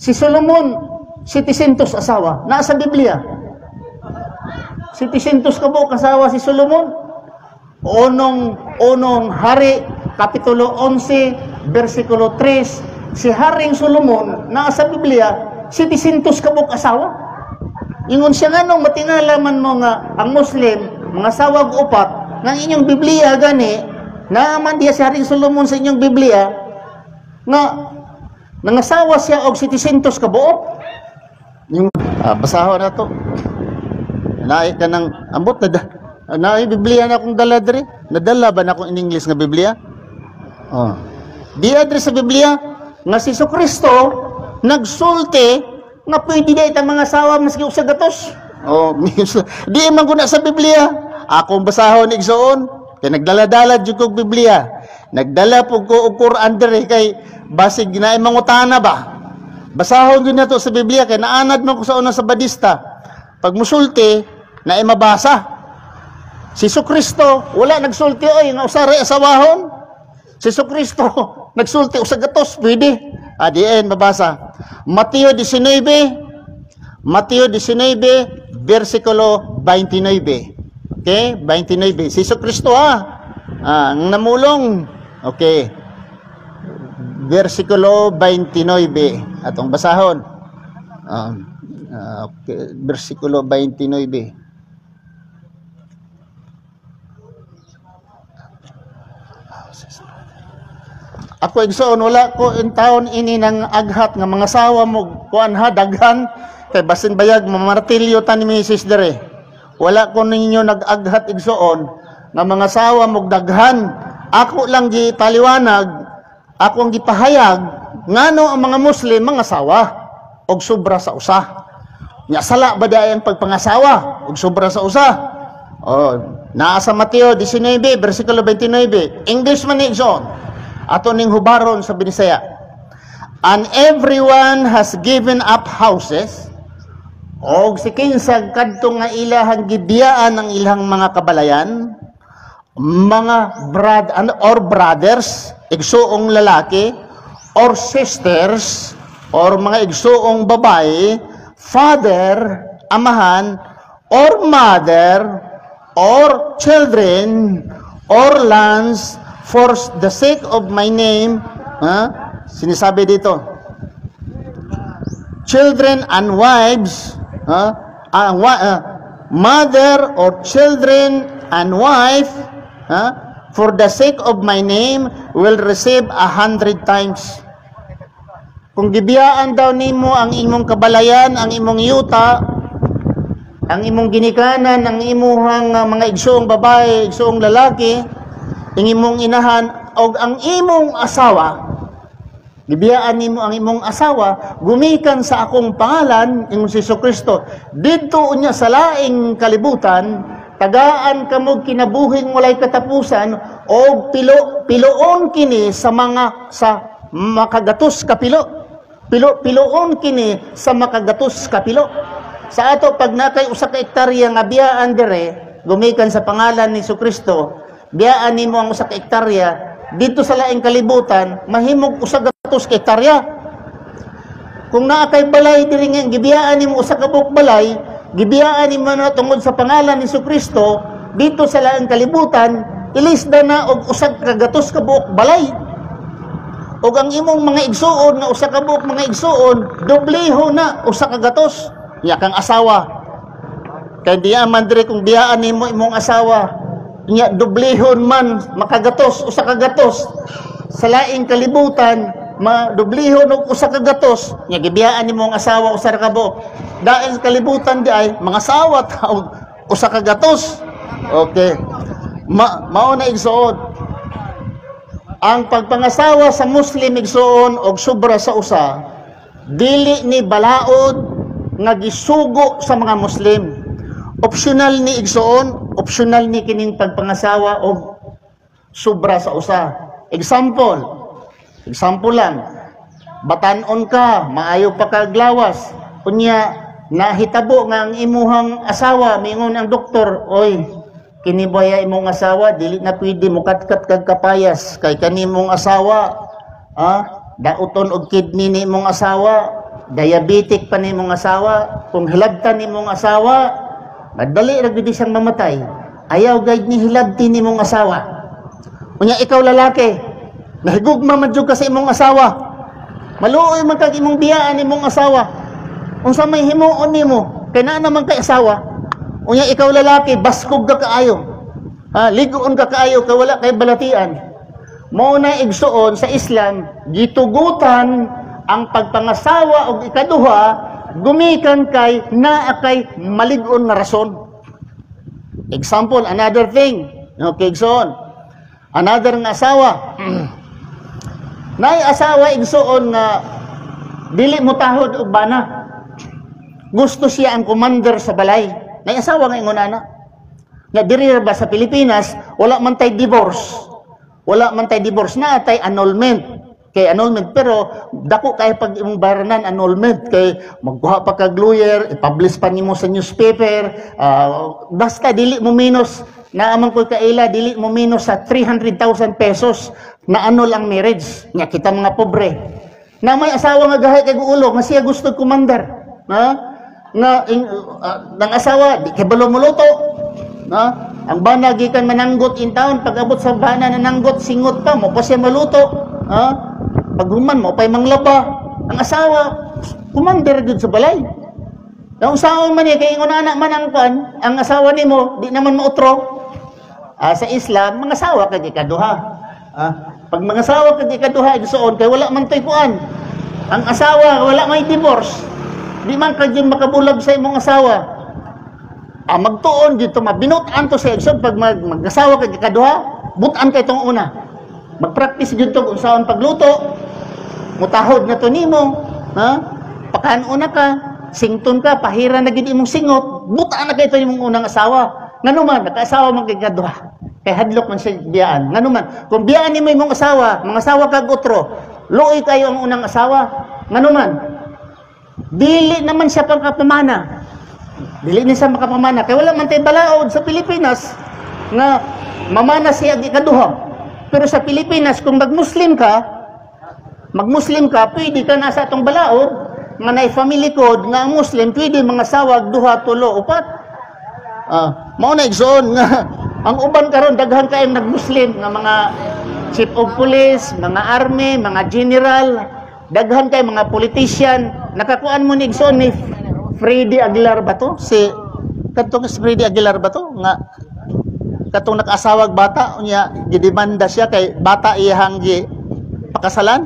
Si Solomon, 700 asawa. Nasa Biblia. 700 kabuk asawa si Solomon. Unong Hari, Kapitulo 11, versikulo 3. Si Haring Solomon, nasa Biblia, 700 kabuk asawa. Ingon siya nga nung matingalaman mo nga ang Muslim, mga sawag upat, ng inyong Biblia gani, naaman diya si Haring Solomon sa inyong Biblia, nga nangasawa siya og 700 kabuok. Yung basahon na to. Naay ka ng ambot na naay Biblia na akong dala diri. Nadala ba na akong in English nga Biblia? Oh. Di adre sa Biblia nga si Jesucristo nagsulti nga pwede na itang mga asawa maski usa gatos. Oh, di man guna sa Biblia. Akong basahon igsoon kay nagdala-dala jud kog Biblia. Nagdala po ko og Quran diri kay basig na mangutana ba. Basahon gyud nato sa Biblia kay naanad man ko sa una sa Badista. Pag musulti na mabasa. Si Jesucristo wala nagsulti oy nga usara asawahon. Si Jesucristo nagsulti usa gatos pwede. Diin mabasa. Mateo 19 versikulo 29. Okay? 29. Si Jesucristo ang namulong. Okay. Versikulo 29. Atong basahon. Okay. Versikulo 29. Ako igsoon wala ko in taon ini nang aghat nga mga sawa mo kuan daghan kay basin bayag mamartilyo ta ni Mrs. dere. Wala ko ninyo nag-aghat igsoon nga mga sawa mo daghan. Ako lang gi paliwanag, ako ang gipahayag ngano ang mga Muslim mga sawa og sobra sa usa. Nya sala ba dayon pagpangasawa og sobra sa usa? Naa sa Mateo 19 versikulo 29. English man ni igsoon. Ato ning hubaron sa Binisaya. And everyone has given up houses, og si kinsag kadto nga ilahang gibiyaan ang ilang mga kabalayan, mga brothers, igsuong lalaki, or sisters, or mga igsuong babae, father, amahan, or mother, or children, or lands, for the sake of my name, sinisabi dito, children and wives, mother or children and wife, for the sake of my name, will receive 100 times. Kung gibiyaan daw nimo ang imong kabalayan, ang imong yuta, ang imong ginikanan, ang imuhang mga igsoong babae, igsoong lalaki, ang imong inahan o ang imong asawa, gibiyaan nimo ang imong asawa, gumikan sa akong pangalan, imong si Jesucristo, didto unya sa laing kalibutan, tagaan kamog kinabuhing walay katapusan, o piloon kini sa makagatos kapilo. Piloon kini sa makagatos kapilo. Sa ato, pag nakay usa ka hektarya nga biyaan dire, gumikan sa pangalan ni Jesucristo, biyaan nimo ang usa ka hektarya dito sa laing kalibutan, mahimog usa ka gatos ka hektarya. Kung naa kay balay diri nga gibiyaan nimo usa ka buok balay, gibiyaan nimo na tungod sa pangalan ni Jesucristo dito sa laing kalibutan, ilisda na og usa ka gatos ka buok balay. Og ang imong mga igsuon nga usa ka buok mga igsuon, dobleho na usa ka gatos. Ya kang asawa. Kay diya man diri kung biyaan nimo imong asawa, nya dublihon man makagatos usa ka gatos sa laing kalibutan, madublihon og usa ka gatos nya gibiyaan nimo ang asawa usa ka buok dain sa kalibutan di ay mga asawa ta og usa ka gatos. Okay, mao na igsuon ang pagpangasawa sa Muslim igsuon og sobra sa usa, dili ni balaod nga gisugo sa mga Muslim. Optional ni igsoon, optional ni kining pagpangasawa o sobra sa usa. Example lang, batanon ka, maayo pa kaglawas, unya nahitabo nga ang imuhang asawa, mingon ang doktor, oy, kini baya imong asawa, dili na pwede mukatkat kag kapayas, kay kanimong asawa, dauton og kidney ni imong asawa, diabetic pa ni mong asawa, kung hilabtan ni mong asawa, madali ragdi siyang mamatay. Ayaw guide ni hilabti ni mong asawa. Unya ikaw lalaki, nahigugma man jud ka sa imong asawa. Maluoy man kag imong biyaan ni mong asawa. Unsa may himuon nimo, kay naa naman kay asawa. Unya ikaw lalaki, baskog ka kaayo. Ligoon ka kaayo kay wala kay balatian. Mao na igsuon sa Islam, gitugutan ang pagpangasawa og ikaduha gumikan kay naa kay malig-on nga rason. Example, another thing. Okay, igsuon. Another nga asawa. Nay asawa igsuon nga dili mo tahod og bana. Gusto siya ang commander sa balay. Nay asawa nga ingon ana. Nga diri ba sa Pilipinas wala man tay divorce. Wala man tay divorce na tay annulment. Kay annulment pero dako kay pag imong baranan annulment kay magkuha pa kag lawyer, i-publish pa nimo sa newspaper, basta dili mo minus na amang koy kaila dili mo minus sa 300,000 pesos na annul ang marriage. Nya kita mga pobre. Na may asawa nga gahay kay ulo nga siya gusto commander. Nang asawa di kay balo muluto. Ang bana gikan mananggot in town pag abot sa bana nananggot singot pa mo pa siya maluto. Pag human mo pay manglaba ang asawa commander gud sa balay. Ang usaon man kay ingon anak man ang asawa nimo di naman mautro. Sa Islam mga asawa kag ikaduha. Pag mga asawa kag ikaduha igsuon kay wala man toy kuan. Ang asawa wala may divorce. Di man ka gyud makabulag sa imong asawa. Magtuon dito mabinutan to sa igsoon pag mag-asawa kag ikaduha, butan kay tong una. Mag-practice gyud to kung saan pagluto. Mutahod na to nimo, pakaanuna ka, sington ka, pahira na gid imong singot, butaan na kay to imong unang asawa. Nganuman naka-asawa man kay ikaduha. Kay hadlok man siya biyaan. Nganuman kung biyaan nimo imong asawa, mga asawa kag otro, luoy kayo ang unang asawa. Nganuman dili naman siya pagkapamana. Dili ni siya makapamana kay wala man tay balaod sa Pilipinas nga mamana siya ikaduha. Pero sa Pilipinas kung mag-Muslim ka, pwede ka nasa atong balaod nga nay family code nga ang Muslim pwede mga sawag duha tulo upat. Mao na igsoon nga ang uban karon daghan kay nag-Muslim nga mga chief of police, mga army, mga general, daghan kay mga politician. Nakakuan mo ni igsoon ni Freddy Aguilar ba to? Si Freddy Aguilar ba to? Nga katong nag-asawag bata unya gidemanda siya kay bata iyang gi pakasalan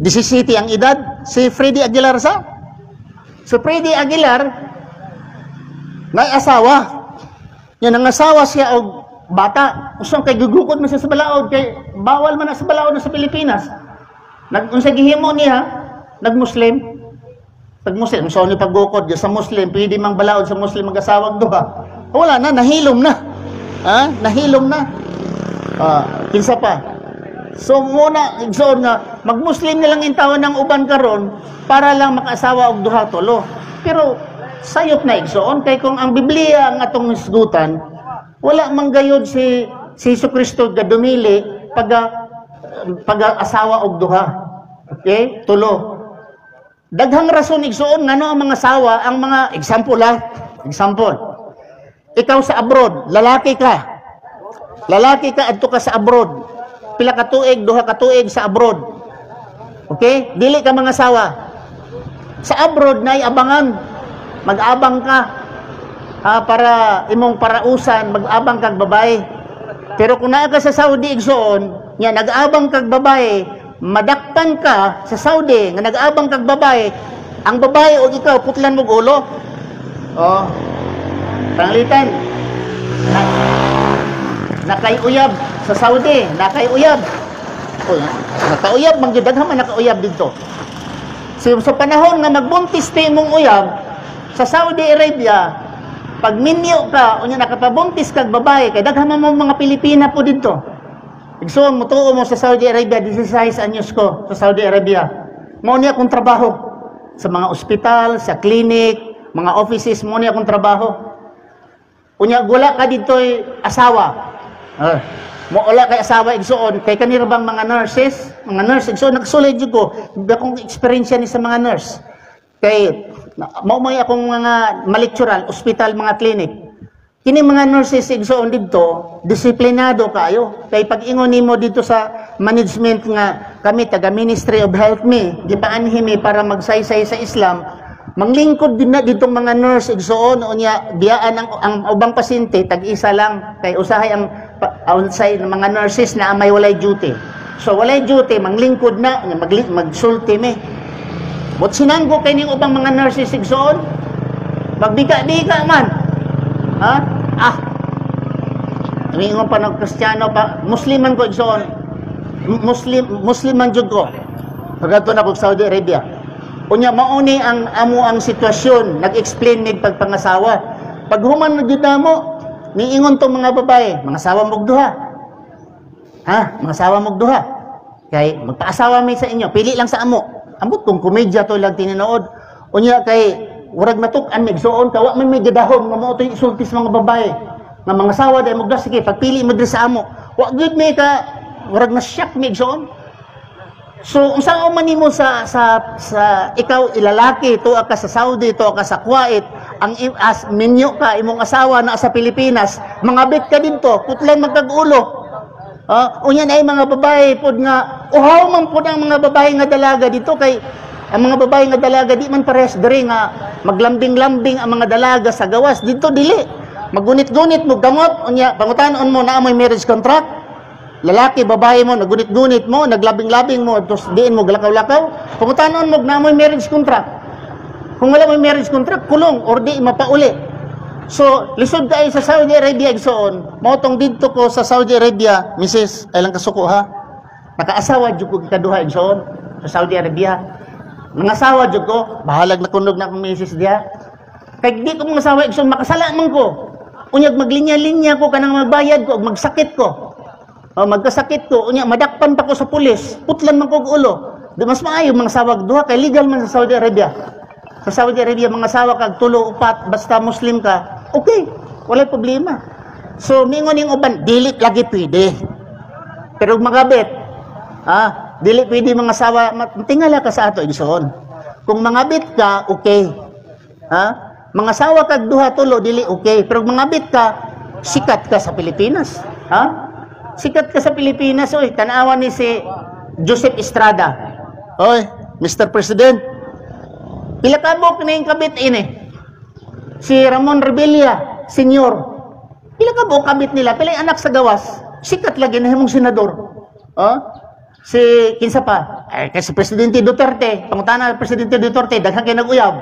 17 ang edad si Freddy Aguilar sa so Freddy Aguilar may asawa yan ang asawa siya og bata usang kay gugukod man siya sa balaod kay bawal man na sa balaod na sa Pilipinas unsa gihimo niya nag-Muslim pag Muslim so ni paggukod sa Muslim pwede mang balaod sa Muslim mag-asawag duha wala na nahilom na nahilom na. Kinsa pa. So muna igsoon nga mag-Muslim na lang intawan ng uban karon para lang makaasawa og duha tulo. Pero sayop na igsoon kay kung ang Biblia ang atong hisgutan wala man gayud si Jesucristo gadumili pag-asawa og duha. Okay? Tulo. Daghang rason igsoon ngano ang mga asawa ang mga example. Ikaw sa abroad, lalaki ka adto ka sa abroad. Pila ka tuig, duha ka tuig sa abroad. Okay? Dili ka mga asawa. Sa abroad nay abangan. Mag-abang ka. Para imong parausan, mag-abang kag babae. Pero kung naa ka sa Saudi igsoon, nya nag-abang kag babae, madakpan ka sa Saudi nga nag-abang kag babae, ang babae o ikaw putlan mo ulo. Panglitan. Nakayuyab sa Saudi, nakayuyab. Nakauyab man gyud daghan man nakauyab dito. So sa panahon nga magbuntis ti mong uyab sa Saudi Arabia, pag minyo ka unya nakapabuntis kag babae kay daghan man mga Pilipina po dito. Igsoon mo tuo mo sa Saudi Arabia 16 anyos ko sa Saudi Arabia. Mao niya akong trabaho sa mga ospital, sa clinic, mga offices mo niya akong trabaho. Unya gula ka dito'y asawa. Mo wala kay asawa igsoon kay kanira bang mga nurses, igsoon nagsulay jud ko, akong experience ni sa mga nurse. Kay mao may akong mga malectural, ospital, mga clinic. Kini mga nurses igsoon didto, disiplinado kayo. Kay pag ingon nimo dito sa management nga kami taga Ministry of Health gipaanhi mi para magsaysay sa Islam, manglingkod din na ditong mga nurse igsoon unya biyaan ang ubang pasyente tag-isa lang kay usahay ang outside ng mga nurses na may walay duty. So walay duty manglingkod na magsulti mi. But sinanggo kay ning ubang mga nurses igsoon magbika-bika man. Ha? Mingon pa ng Kristiyano pa, Musliman ko igsoon. Musliman jud ko. Pagadto na ko sa Saudi Arabia. Unya mauni ang amo ang sitwasyon, nag-explain mig pagpangasawa. Pag human na jud namo, niingon tong mga babae, mga asawa mog duha. Ha? Mga asawa mog duha. Kay magpaasawa mi sa inyo, pili lang sa amo. Ambot kung komedya to lang tininood. Unya kay urag matuk-an mig suon kawa man may gadahom nga mao toy isulti sa mga babae nga mga asawa dai mogda sige pagpili mo diri sa amo wa gud may ka urag na shock mig suon. So unsa man nimo sa ikaw ilalaki to ka sa Saudi to ka sa Kuwait ang as minyo ka imong asawa na sa Pilipinas mangabit ka didto putlan magkag-ulo. Unya na mga babae pod nga uhaw man pod ang mga babae nga dalaga dito kay ang mga babae nga dalaga di man pares diri nga maglambing-lambing ang mga dalaga sa gawas dito dili magunit-gunit mo gamot unya pangutan-on mo na amoy marriage contract lalaki babae mo nagunit-gunit mo naglabing-labing mo tos diin mo galakaw-lakaw pangutan-on mo na amoy marriage contract kung wala may marriage contract kulong or di mapauli. So lisod kay sa Saudi Arabia igsoon mao tong didto ko sa Saudi Arabia Mrs. ay lang kasuko ha nakaasawa jud ko ikaduha igsoon sa Saudi Arabia. Mga asawa jud ko, bahalag na kunog na akong misis diha. Kay di ko mga asawa igsoon makasala man ko. Unyag maglinya-linya ko kanang magbayad ko, magsakit ko. Magkasakit ko, unya madakpan pa ko sa pulis. Putlan man ko ulo. Di mas maayo mga asawa duha kay legal man sa Saudi Arabia. Sa Saudi Arabia mga asawa kag tulo upat basta Muslim ka. Okay, wala problema. So mingon ning uban, dili lagi pwede. Pero magabit, dili pwede mga asawa, tingala ka sa ato igsoon. Kung mangabit ka, okay. Mga asawa kag duha tulo dili okay, pero mangabit ka, sikat ka sa Pilipinas. Sikat ka sa Pilipinas, oy, tanawa ni si Joseph Estrada. Oy, Mr. President. Pila ka buok na yung kabit ini. Si Ramon Revilla, Senior. Pila ka buok kabit nila, pila yung anak sa gawas. Sikat lagi na himong senador. Si kinsa pa kasi Presidente Duterte pangutana Presidente Duterte daghang kay nag-uyab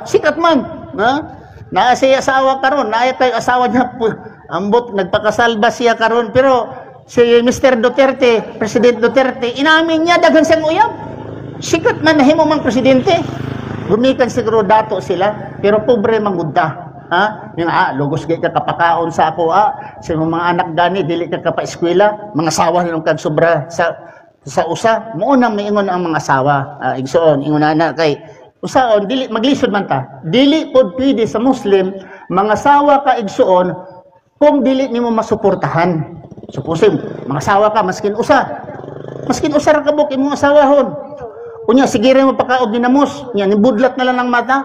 sikat man naa siya asawa karon naa kay asawa niya ambot nagpakasalba siya karon pero si Mr. Duterte President Duterte inamin niya daghang siyang uyab sikat man nahimo mang presidente gumikan siguro dato sila pero pobre manggudta yung lugos gay ka kapakaon sa ako sa mga anak gani dili ka kapa-eskwela mga asawa nilong kag sobra sa usa mo nang maingon ang mga asawa igsoon ingon na kay usaon dili maglisod man ta dili pod pwede sa Muslim mga asawa ka igsoon kung dili nimo masuportahan supose mga asawa ka maskin usa ra ka buk imong asawahon unya sige ra mo pakaog ginamos nya nibudlat na lang ng mata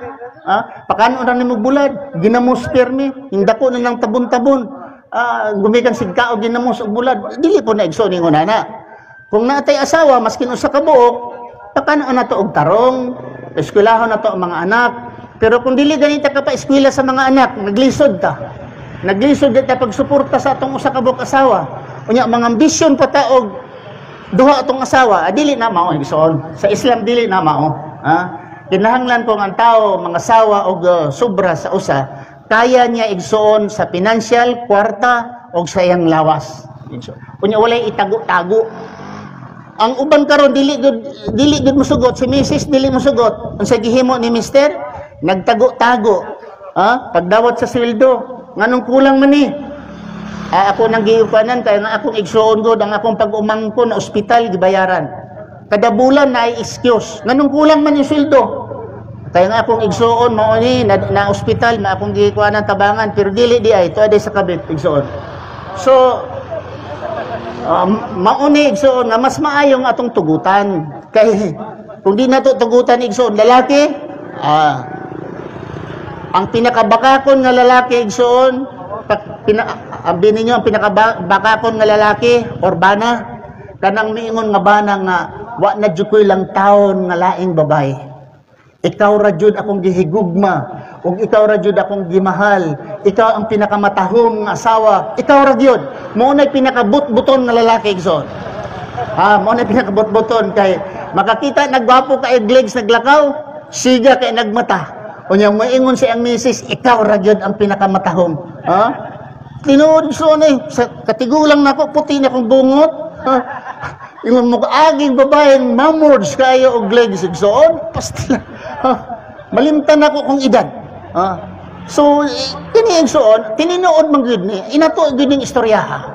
pakano ra nimo bulad ginamos permi hindako na lang tabon-tabon gumikan sigkaog ginamos og bulad dili po na igsoon ingon na. Kung natay asawa, maskin usa ka buok, pakano na to og tarong, eskwelahon na to ang mga anak. Pero kung dili ganita ka pa eskwela sa mga anak, naglisod ta. Naglisod ta pagsuporta sa atong usa ka buok asawa. Unya mga ambisyon pa ta og duha atong asawa, dili na mao igsoon. Sa Islam dili na mao. Kinahanglan kung ang tao mga asawa og sobra sa usa, kaya niya igsoon sa financial, kwarta og sa iyang lawas. Unya walay itago-tago. Ang uban karon dili gud mosugot si Mrs. dili mosugot unsa gihimo ni Mister nagtago-tago pagdawat sa sweldo nganong kulang man ni ako nang giupanan kay nga akong igsuon gud ang akong pag-umangko na ospital gibayaran kada bulan na ay excuse nganong kulang man yung sweldo kay nga akong igsuon mao ni na ospital na akong gikuanan tabangan pero dili di ay to ay sa kabit igsuon so maunig igsoon nga mas maayong atong tugutan kay kung di nato tugutan igsoon lalaki Ang pinakabakakon nga lalaki igsoon, abi ninyo ang pinakabakakon nga lalaki urbana kanang miingon nga bana nga wa na jud koy lang taon nga laing babae. Ikaw ra jud akong gihigugma ug ikaw ra jud akong gimahal. Ikaw ang pinakamatahom nga asawa. Ikaw ra gyud. Mao nay pinakabut-buton nga lalaki igsoon. Mao nay pinakabut-buton kay makakita nagwapo ka legs naglakaw, siga kay nagmata. Unyang moingon si ang misis, ikaw ra gyud ang pinakamatahom. Tinuod so ni sa katigulang nako puti na kong bungot. Ingon mo aging babaeng mamords kayo og legs igsoon, pastila. Malimtan ako kung edad. So kini igsoon, tininood man gyud ni. Inato gyud ning istorya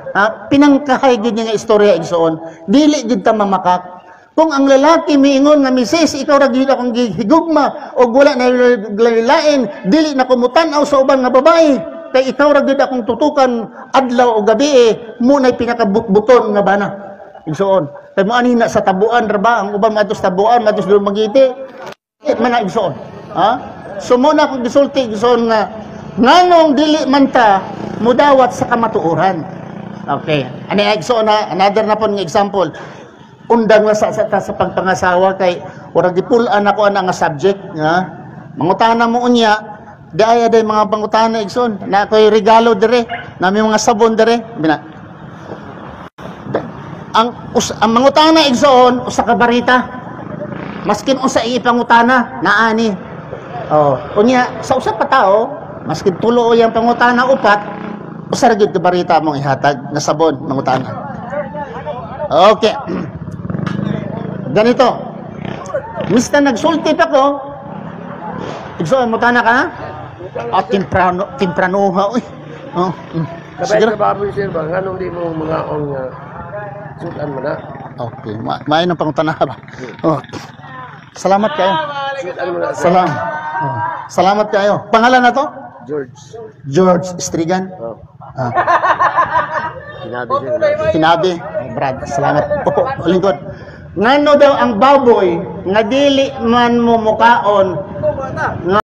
pinangkahay gyud nga istorya igsoon. Dili gyud ta mamakak. Kung ang lalaki miingon nga misis, ikaw ra gyud akong higugma og wala na lain, dili na kumutan-aw sa uban nga babae. Kay ikaw ra gyud akong tutukan adlaw o gabi mo nay pinakabutbuton nga bana. Igsoon. Kay mo ani na sa tabuan ra ba ang uban matos tabuan, matos Dumaguete. Man na igsoon. So mo na kung gisulti igsoon nga nganong dili man ta mudawat sa kamatuoran. Okay. Ani igsoon another na pon nga example. Undang na sa pagpangasawa kay ora gipulan ako ana nga subject nga mangutana mo unya gaya day mga pangutana igsoon na koy regalo dire nami mga sabon dire bina ang mangutana igsoon usa ka barita maskin usa ipangutana naani unya sa usa pa tao maskin tulo yang pangutana upat usa ra gyud ka barita mong ihatag na sabon mangutana. Okay. Ganito. Mista nagsulti pa ko. Igsoon mutana ka na? Timpranoha uy. Kabay ka baboy sir ba nganong di mo mga on nga sudan mo na. Okay, may nang pangutana ba? Salamat kayo. Sudan mo na. Salamat kayo. Pangalan na to? George Strigan. Sinabi sir. Sinabi. Brad, salamat. Opo, lingkod. Ngano daw ang baboy nga dili man mo mukaon nga